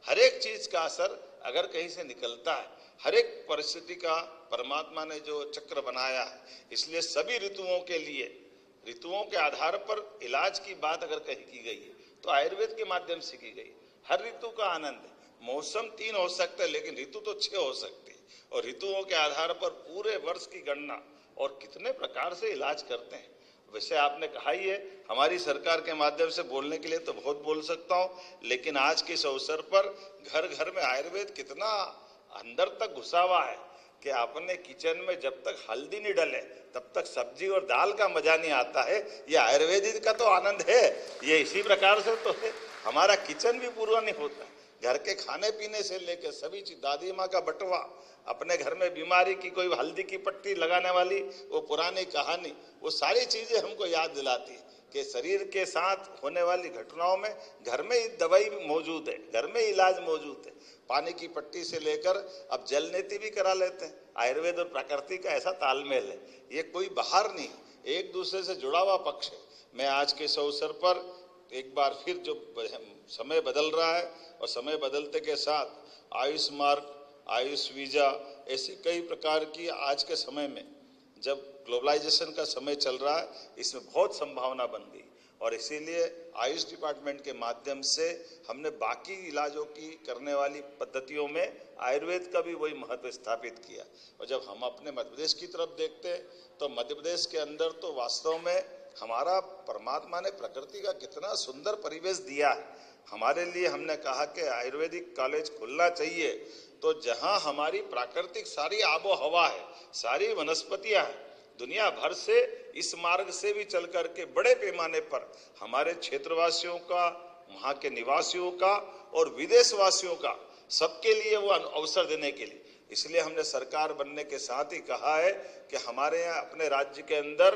हर एक चीज का असर अगर कहीं से निकलता है, हर एक परिस्थिति का परमात्मा ने जो चक्र बनाया है, इसलिए सभी ऋतुओं के लिए ऋतुओं के आधार पर इलाज की बात अगर कहीं की गई है तो आयुर्वेद के माध्यम से की गई। हर ऋतु का आनंद है। मौसम 3 हो सकते हैं लेकिन ऋतु तो 6 हो सकती है, और ऋतुओं के आधार पर पूरे वर्ष की गणना और कितने प्रकार से इलाज करते हैं। वैसे आपने कहा ही है, हमारी सरकार के माध्यम से बोलने के लिए तो बहुत बोल सकता हूं, लेकिन आज के इस अवसर पर घर घर में आयुर्वेद कितना अंदर तक घुसा हुआ है कि अपने किचन में जब तक हल्दी नहीं डले तब तक सब्जी और दाल का मजा नहीं आता है। ये आयुर्वेदिक का तो आनंद है। ये इसी प्रकार से तो है, हमारा किचन भी पूरा नहीं होता। घर के खाने पीने से लेकर सभी चीज, दादी माँ का बटवा, अपने घर में बीमारी की कोई हल्दी की पट्टी लगाने वाली वो पुरानी कहानी, वो सारी चीजें हमको याद दिलाती है कि शरीर के साथ होने वाली घटनाओं में घर में ही दवाई मौजूद है, घर में इलाज मौजूद है। पानी की पट्टी से लेकर अब जल नीति भी करा लेते हैं। आयुर्वेद और प्रकृति का ऐसा तालमेल है, ये कोई बाहर नहीं, एक दूसरे से जुड़ा हुआ पक्ष है। मैं आज के इस अवसर पर एक बार फिर, जो समय बदल रहा है और समय बदलते के साथ आयुष मार्ग, आयुष वीजा, ऐसे कई प्रकार की आज के समय में जब ग्लोबलाइजेशन का समय चल रहा है, इसमें बहुत संभावना बन गई, और इसीलिए आयुष डिपार्टमेंट के माध्यम से हमने बाकी इलाजों की करने वाली पद्धतियों में आयुर्वेद का भी वही महत्व स्थापित किया। और जब हम अपने मध्य प्रदेश की तरफ देखते हैं तो मध्य प्रदेश के अंदर तो वास्तव में हमारा परमात्मा ने प्रकृति का कितना सुंदर परिवेश दिया है हमारे लिए। हमने कहा कि आयुर्वेदिक कॉलेज खुलना चाहिए, तो जहां हमारी प्राकृतिक सारी आबो हवा है, सारी वनस्पतियां हैं, दुनिया भर से इस मार्ग से भी चल करके बड़े पैमाने पर हमारे क्षेत्रवासियों का, वहां के निवासियों का और विदेशवासियों का, सबके लिए वो अवसर देने के लिए, इसलिए हमने सरकार बनने के साथ ही कहा है कि हमारे यहाँ अपने राज्य के अंदर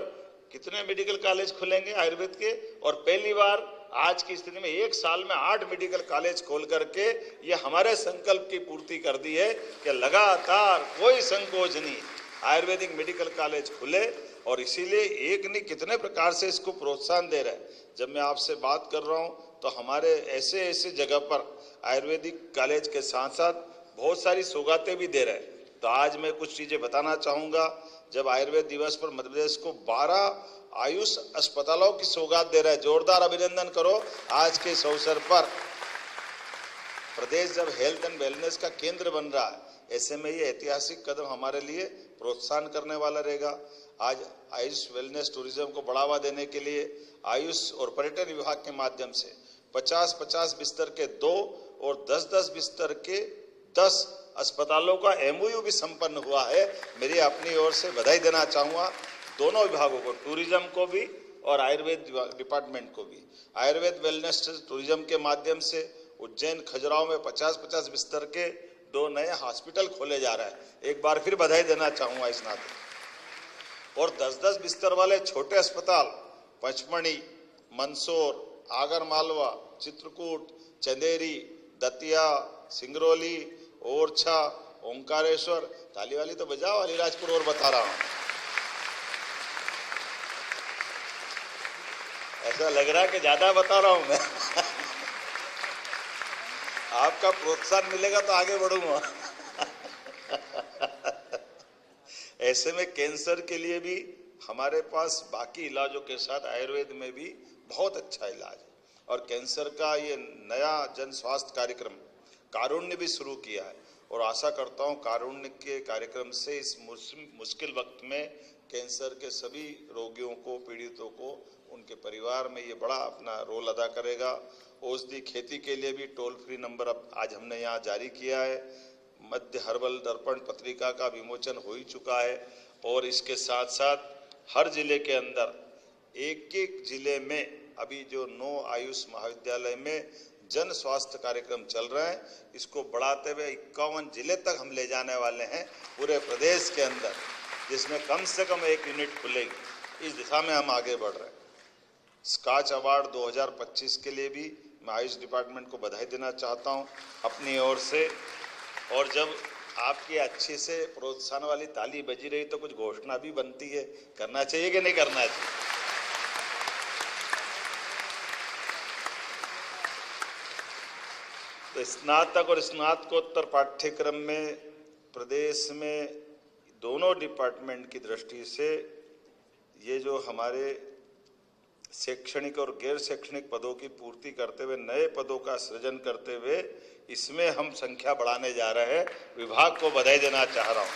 कितने मेडिकल कॉलेज खुलेंगे आयुर्वेद के, और पहली बार आज की स्थिति में एक साल में 8 मेडिकल कॉलेज खोल करके ये हमारे संकल्प की पूर्ति कर दी है कि लगातार कोई संकोच नहीं, आयुर्वेदिक मेडिकल कॉलेज खुले। और इसीलिए एक नहीं कितने प्रकार से इसको प्रोत्साहन दे रहे हैं। जब मैं आपसे बात कर रहा हूँ तो हमारे ऐसे ऐसे जगह पर आयुर्वेदिक कॉलेज के साथ साथ बहुत सारी सौगातें भी दे रहे हैं। तो आज मैं कुछ चीजें बताना चाहूंगा। जब आयुर्वेद दिवस पर मध्य प्रदेश को 12 आयुष अस्पतालों की सौगात दे रहा है, जोरदार अभिनंदन करो। आज के इस अवसर पर प्रदेश जब हेल्थ एंड वेलनेस का केंद्र बन रहा है, ऐसे में ये ऐतिहासिक कदम हमारे लिए प्रोत्साहन करने वाला रहेगा। आज आयुष वेलनेस टूरिज्म को बढ़ावा देने के लिए आयुष और पर्यटन विभाग के माध्यम से 50-50 बिस्तर के 2 और 10-10 बिस्तर के 10 अस्पतालों का MOU भी संपन्न हुआ है। मेरी अपनी ओर से बधाई देना चाहूंगा दोनों विभागों को, टूरिज्म को भी और आयुर्वेद डिपार्टमेंट को भी। आयुर्वेद वेलनेस टूरिज्म के माध्यम से उज्जैन खजुराहो में 50-50 बिस्तर के 2 नए हॉस्पिटल खोले जा रहे हैं। एक बार फिर बधाई देना चाहूंगा इस नाते। और 10-10 बिस्तर वाले छोटे अस्पताल पचमढ़ी, मंदसौर, आगर मालवा, चित्रकूट, चंदेरी, दतिया, सिंगरौली, ओरछा, ओंकारेश्वर, ताली वाली तो बजाओ, अलीराजपुर और बता रहा हूं। ऐसा लग रहा है कि ज्यादा बता रहा हूं मैं आपका प्रोत्साहन मिलेगा तो आगे बढ़ूंगा ऐसे में कैंसर के लिए भी हमारे पास बाकी इलाजों के साथ आयुर्वेद में भी बहुत अच्छा इलाज है। और कैंसर का ये नया जन स्वास्थ्य कार्यक्रम कारुण्य भी शुरू किया है, और आशा करता हूं कारुण्य के कार्यक्रम से इस मुश्किल वक्त में कैंसर के सभी रोगियों को, पीड़ितों को, उनके परिवार में ये बड़ा अपना रोल अदा करेगा। औषधि खेती के लिए भी टोल फ्री नंबर अब आज हमने यहाँ जारी किया है। मध्य हर्बल दर्पण पत्रिका का विमोचन हो ही चुका है, और इसके साथ साथ हर जिले के अंदर एक जिले में अभी जो 9 आयुष महाविद्यालय में जन स्वास्थ्य कार्यक्रम चल रहे हैं, इसको बढ़ाते हुए 51 जिले तक हम ले जाने वाले हैं पूरे प्रदेश के अंदर, जिसमें कम से कम 1 यूनिट खुलेगी। इस दिशा में हम आगे बढ़ रहे हैं। स्कॉच अवार्ड 2025 के लिए भी मैं आयुष डिपार्टमेंट को बधाई देना चाहता हूं अपनी ओर से। और जब आपकी अच्छे से प्रोत्साहन वाली ताली बजी रही तो कुछ घोषणा भी बनती है, करना चाहिए कि नहीं करना चाहिए? तो स्नातक और स्नातकोत्तर पाठ्यक्रम में प्रदेश में दोनों डिपार्टमेंट की दृष्टि से ये जो हमारे शैक्षणिक और गैर शैक्षणिक पदों की पूर्ति करते हुए नए पदों का सृजन करते हुए इसमें हम संख्या बढ़ाने जा रहे हैं। विभाग को बधाई देना चाह रहा हूं।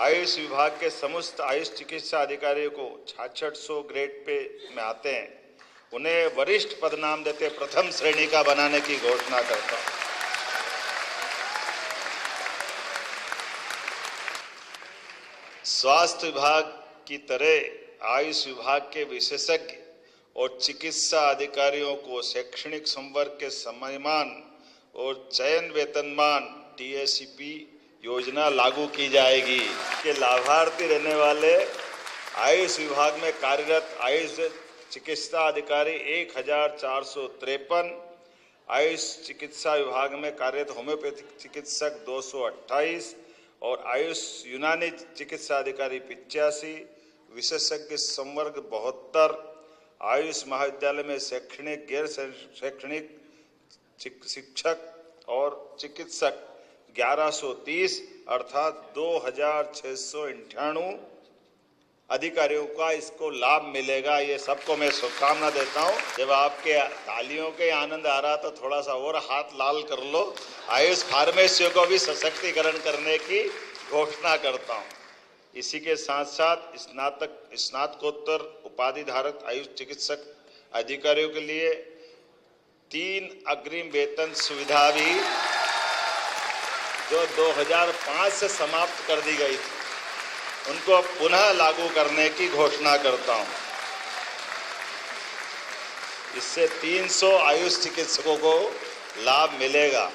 आयुष विभाग के समस्त आयुष चिकित्सा अधिकारियों को 6600 ग्रेड पे में आते हैं, उन्हें वरिष्ठ पद नाम देते प्रथम श्रेणी का बनाने की घोषणा करता हूं। स्वास्थ्य विभाग की तरह आयुष विभाग के विशेषज्ञ और चिकित्सा अधिकारियों को शैक्षणिक संवर्ग के सम्मान और चयन वेतनमान टीएसीपी योजना लागू की जाएगी। के लाभार्थी रहने वाले आयुष विभाग में कार्यरत आयुष चिकित्सा अधिकारी 1453, आयुष चिकित्सा विभाग में कार्यरत होम्योपैथिक चिकित्सक 228 और आयुष यूनानी चिकित्सा अधिकारी 85, विशेषज्ञ संवर्ग 72, आयुष महाविद्यालय में शैक्षणिक गैर शैक्षणिक शिक्षक और चिकित्सक 1130 अर्थात 2698 अधिकारियों का इसको लाभ मिलेगा। ये सबको मैं शुभकामना देता हूँ। जब आपके तालियों के आनंद आ रहा तो थोड़ा सा और हाथ लाल कर लो। आयुष फार्मेसियों को भी सशक्तिकरण करने की घोषणा करता हूँ। इसी के साथ साथ स्नातकोत्तर उपाधि धारक आयुष चिकित्सक अधिकारियों के लिए 3 अग्रिम वेतन सुविधा भी जो 2005 से समाप्त कर दी गई थी, उनको पुनः लागू करने की घोषणा करता हूं। इससे 300 आयुष चिकित्सकों को लाभ मिलेगा।